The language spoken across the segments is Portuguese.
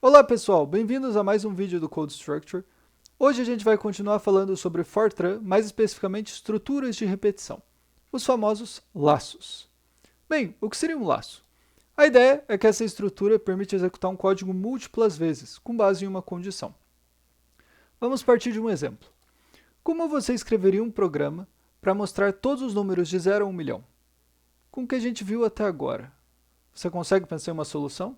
Olá pessoal, bem-vindos a mais um vídeo do Code Structure. Hoje a gente vai continuar falando sobre Fortran, mais especificamente estruturas de repetição, os famosos laços. Bem, o que seria um laço? A ideia é que essa estrutura permite executar um código múltiplas vezes, com base em uma condição. Vamos partir de um exemplo. Como você escreveria um programa para mostrar todos os números de 0 a 1 milhão? Com o que a gente viu até agora. Você consegue pensar em uma solução?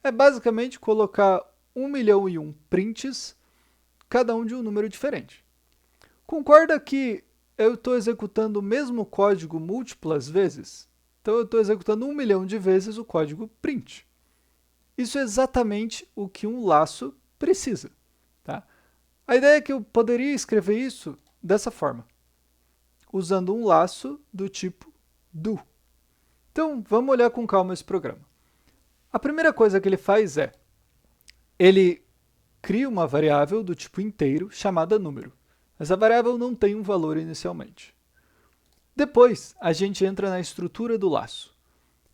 É basicamente colocar 1 milhão e 1 prints, cada um de um número diferente. Concorda que eu estou executando o mesmo código múltiplas vezes? Então eu estou executando 1 milhão de vezes o código print. Isso é exatamente o que um laço precisa. Tá? A ideia é que eu poderia escrever isso dessa forma, usando um laço do tipo do. Então vamos olhar com calma esse programa. A primeira coisa que ele faz é, ele cria uma variável do tipo inteiro chamada número. Essa variável não tem um valor inicialmente. Depois, a gente entra na estrutura do laço.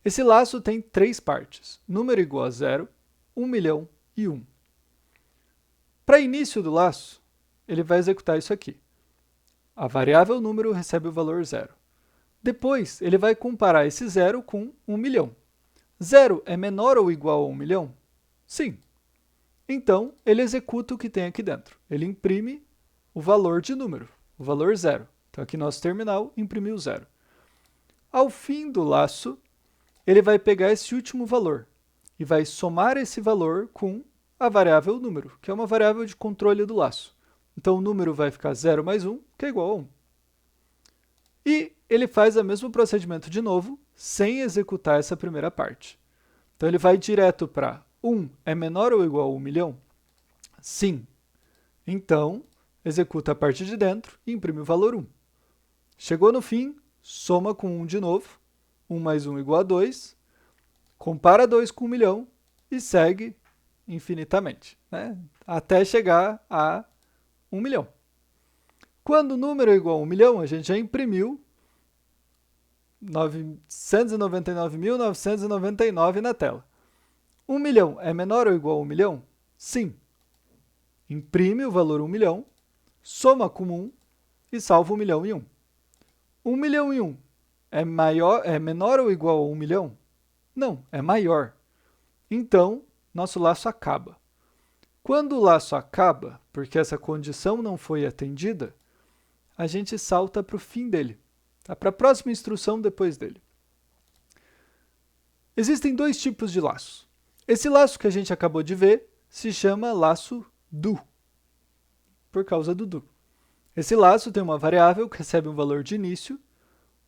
Esse laço tem três partes, número igual a 0, 1 milhão e 1. Para início do laço, ele vai executar isso aqui. A variável número recebe o valor 0. Depois, ele vai comparar esse 0 com 1 milhão. 0 é menor ou igual a 1 milhão? Sim. Então, ele executa o que tem aqui dentro. Ele imprime o valor de número, o valor 0. Então, aqui nosso terminal imprimiu 0. Ao fim do laço, ele vai pegar esse último valor e vai somar esse valor com a variável número, que é uma variável de controle do laço. Então, o número vai ficar 0 mais 1, que é igual a 1. E ele faz o mesmo procedimento de novo, sem executar essa primeira parte. Então, ele vai direto para 1 é menor ou igual a 1 milhão? Sim. Então, executa a parte de dentro e imprime o valor 1. Chegou no fim, soma com 1 de novo. 1 mais 1 igual a 2. Compara 2 com 1 milhão e segue infinitamente, né? Até chegar a 1 milhão. Quando o número é igual a 1 milhão, a gente já imprimiu 999.999 na tela. 1 milhão é menor ou igual a 1 milhão? Sim. Imprime o valor 1 milhão, soma com 1 e salva 1 milhão e 1. 1 milhão e 1 é menor ou igual a 1 milhão? Não, é maior. Então, nosso laço acaba. Quando o laço acaba, porque essa condição não foi atendida, a gente salta para o fim dele, tá? Para a próxima instrução depois dele. Existem dois tipos de laço. Esse laço que a gente acabou de ver se chama laço do, por causa do do. Esse laço tem uma variável que recebe um valor de início,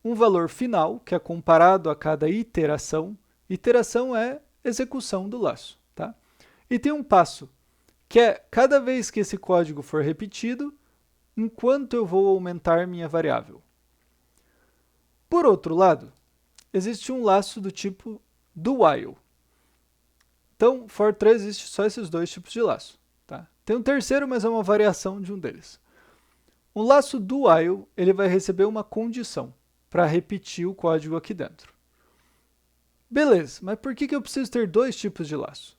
um valor final, que é comparado a cada iteração. Iteração é execução do laço, tá? E tem um passo, que é cada vez que esse código for repetido, enquanto eu vou aumentar minha variável. Por outro lado, existe um laço do tipo do while. Então, Fortran existe só esses dois tipos de laço. Tá? Tem um terceiro, mas é uma variação de um deles. O laço do while, ele vai receber uma condição para repetir o código aqui dentro. Beleza, mas por que eu preciso ter dois tipos de laço?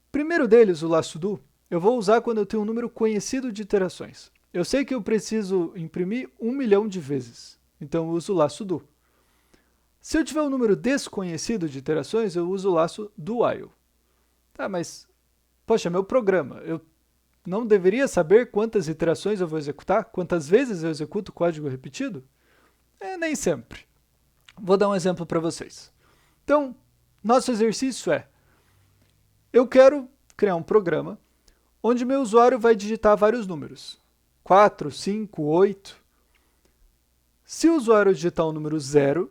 O primeiro deles, o laço do, eu vou usar quando eu tenho um número conhecido de iterações. Eu sei que eu preciso imprimir 1 milhão de vezes, então eu uso o laço do. Se eu tiver um número desconhecido de iterações, eu uso o laço do while. Tá, mas, poxa, meu programa, eu não deveria saber quantas iterações eu vou executar? Quantas vezes eu executo o código repetido? Nem sempre. Vou dar um exemplo para vocês. Então, nosso exercício é, eu quero criar um programa onde meu usuário vai digitar vários números. 4, 5, 8. Se o usuário digitar o número 0,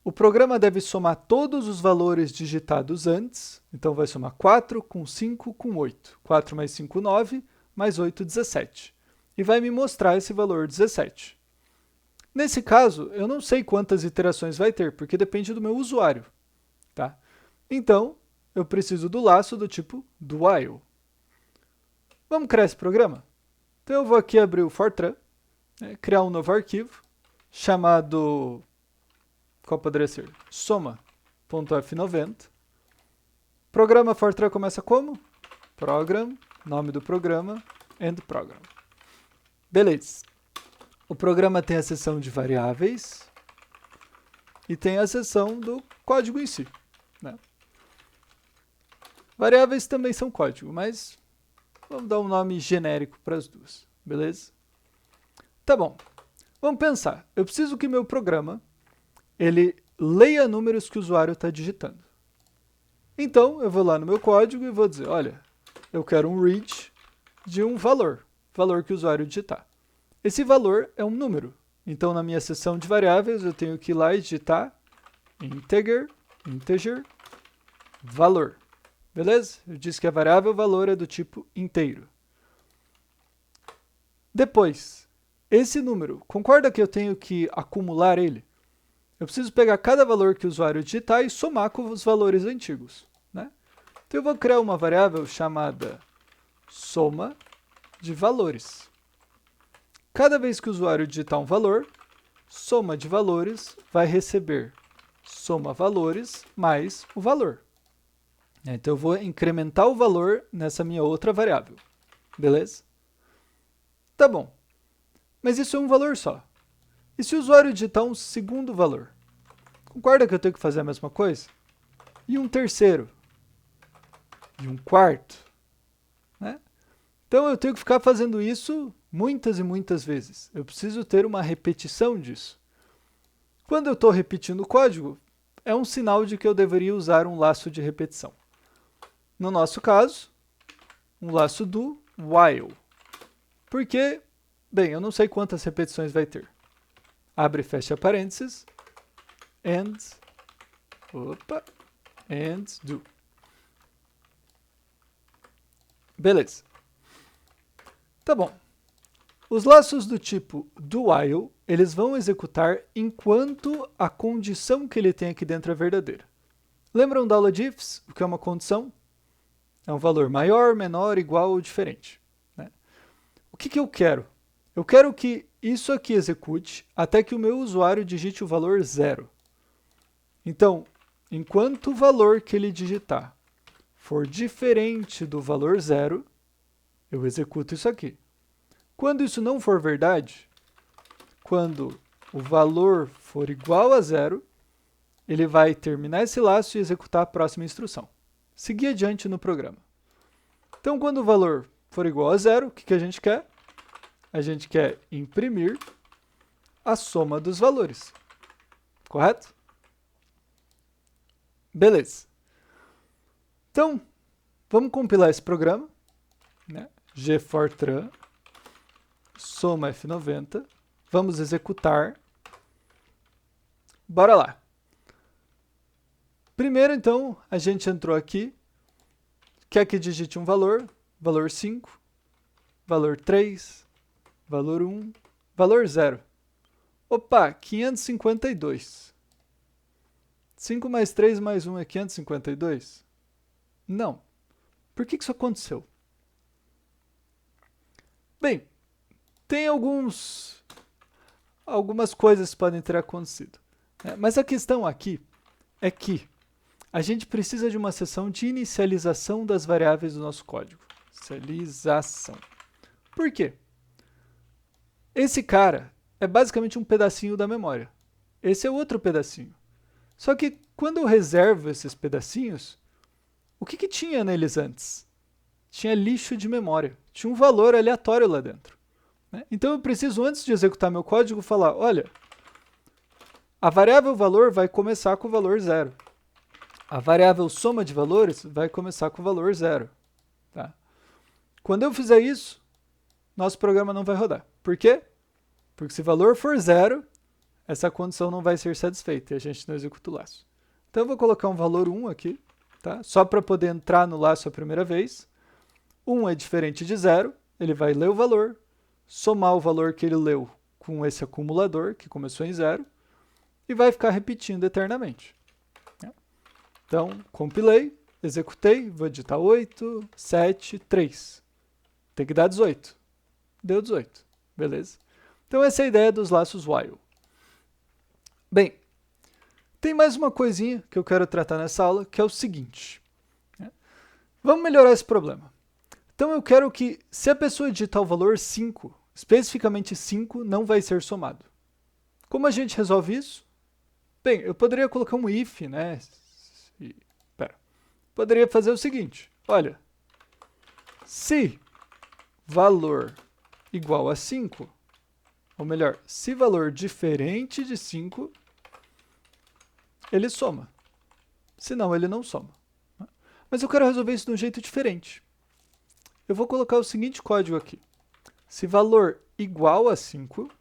o programa deve somar todos os valores digitados antes. Então, vai somar 4 com 5 com 8. 4 mais 5, 9, mais 8, 17. E vai me mostrar esse valor 17. Nesse caso, eu não sei quantas iterações vai ter, porque depende do meu usuário. Tá? Então, eu preciso do laço do tipo do while. Vamos criar esse programa? Então, eu vou aqui abrir o Fortran, criar um novo arquivo, chamado, qual poderia ser? Soma.f90. Programa Fortran começa como? Program, nome do programa, end program. Beleza. O programa tem a seção de variáveis e tem a seção do código em si, né? Variáveis também são código, mas vamos dar um nome genérico para as duas, beleza? Tá bom. Vamos pensar. Eu preciso que meu programa ele leia números que o usuário está digitando. Então, eu vou lá no meu código e vou dizer, olha, eu quero um read de um valor que o usuário digitar. Esse valor é um número. Então, na minha seção de variáveis, eu tenho que ir lá e digitar integer, valor. Beleza? Eu disse que a variável valor é do tipo inteiro. Depois, esse número, concorda que eu tenho que acumular ele? Eu preciso pegar cada valor que o usuário digitar e somar com os valores antigos, né? Então, eu vou criar uma variável chamada soma de valores. Cada vez que o usuário digitar um valor, soma de valores vai receber soma valores mais o valor. Então, eu vou incrementar o valor nessa minha outra variável. Beleza? Tá bom. Mas isso é um valor só. E se o usuário digitar um segundo valor? Concorda que eu tenho que fazer a mesma coisa? E um terceiro? E um quarto? Né? Então, eu tenho que ficar fazendo isso muitas e muitas vezes. Eu preciso ter uma repetição disso. Quando eu estou repetindo o código, é um sinal de que eu deveria usar um laço de repetição. No nosso caso, um laço do while. Porque, bem, eu não sei quantas repetições vai ter. Abre e fecha parênteses, and do. Beleza. Tá bom. Os laços do tipo do while, eles vão executar enquanto a condição que ele tem aqui dentro é verdadeira. Lembram da aula de ifs, o que é uma condição? É um valor maior, menor, igual ou diferente, né? O que eu quero? Eu quero que isso aqui execute até que o meu usuário digite o valor 0. Então, enquanto o valor que ele digitar for diferente do valor 0, eu executo isso aqui. Quando isso não for verdade, quando o valor for igual a 0, ele vai terminar esse laço e executar a próxima instrução. Seguir adiante no programa. Então, quando o valor for igual a 0, o que a gente quer? A gente quer imprimir a soma dos valores. Correto? Beleza. Então, vamos compilar esse programa, né? gfortran, soma F90. Vamos executar. Bora lá. Primeiro, então, a gente entrou aqui. Quer que digite um valor? Valor 5, valor 3, valor 1, valor 0. Opa, 552. 5 mais 3 mais 1 é 552? Não. Por que isso aconteceu? Bem, tem algumas coisas que podem ter acontecido, né? Mas a questão aqui é que a gente precisa de uma seção de inicialização das variáveis do nosso código. Inicialização. Por quê? Esse cara é basicamente um pedacinho da memória. Esse é outro pedacinho. Só que quando eu reservo esses pedacinhos, o que tinha neles antes? Tinha lixo de memória. Tinha um valor aleatório lá dentro, né? Então eu preciso, antes de executar meu código, falar, olha, a variável valor vai começar com o valor 0. A variável soma de valores vai começar com o valor 0. Tá? Quando eu fizer isso, nosso programa não vai rodar. Por quê? Porque se o valor for 0, essa condição não vai ser satisfeita e a gente não executa o laço. Então eu vou colocar um valor 1 aqui, tá? Só para poder entrar no laço a primeira vez. 1 é diferente de 0, ele vai ler o valor, somar o valor que ele leu com esse acumulador, que começou em 0, e vai ficar repetindo eternamente. Então, compilei, executei, vou digitar 8, 7, 3. Tem que dar 18. Deu 18. Beleza? Então, essa é a ideia dos laços while. Bem, tem mais uma coisinha que eu quero tratar nessa aula, que é o seguinte. Vamos melhorar esse problema. Então eu quero que, se a pessoa digitar o valor 5, especificamente 5 não vai ser somado. Como a gente resolve isso? Bem, eu poderia colocar um if, né? Poderia fazer o seguinte, olha, se valor igual a 5, ou melhor, se valor diferente de 5, ele soma. Senão ele não soma. Mas eu quero resolver isso de um jeito diferente. Eu vou colocar o seguinte código aqui. Se valor igual a 5,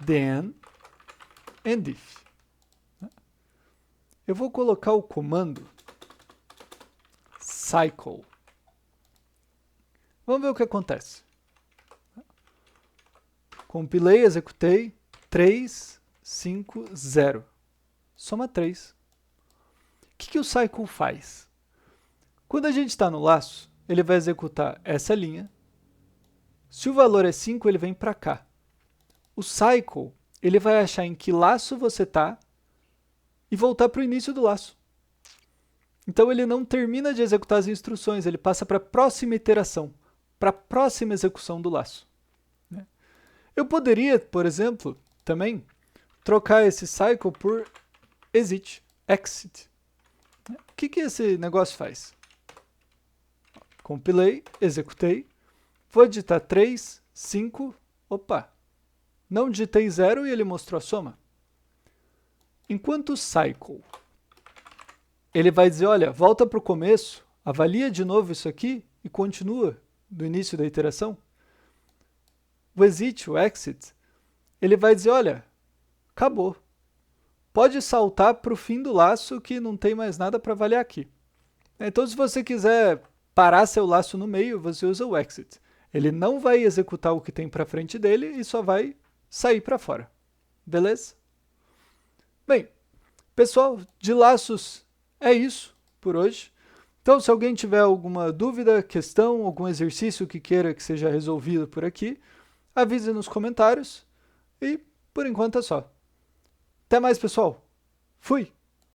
then and if. Eu vou colocar o comando cycle. Vamos ver o que acontece. Compilei, executei, 3, 5, 0. Soma 3. O que o cycle faz? Quando a gente está no laço, ele vai executar essa linha. Se o valor é 5, ele vem para cá. O cycle, ele vai achar em que laço você está e voltar para o início do laço. Então ele não termina de executar as instruções, ele passa para a próxima iteração, para a próxima execução do laço. Eu poderia, por exemplo, também trocar esse cycle por exit. O que esse negócio faz? Compilei, executei, vou digitar 3, 5, opa, não digitei 0 e ele mostrou a soma. Enquanto o cycle, ele vai dizer, olha, volta para o começo, avalia de novo isso aqui e continua do início da iteração. O exit, o exit, ele vai dizer, olha, acabou. Pode saltar para o fim do laço que não tem mais nada para avaliar aqui. Então, se você quiser parar seu laço no meio, você usa o exit. Ele não vai executar o que tem para frente dele e só vai sair para fora. Beleza? Bem, pessoal, de laços é isso por hoje. Então, se alguém tiver alguma dúvida, questão, algum exercício que queira que seja resolvido por aqui, avise nos comentários e, por enquanto, é só. Até mais, pessoal. Fui!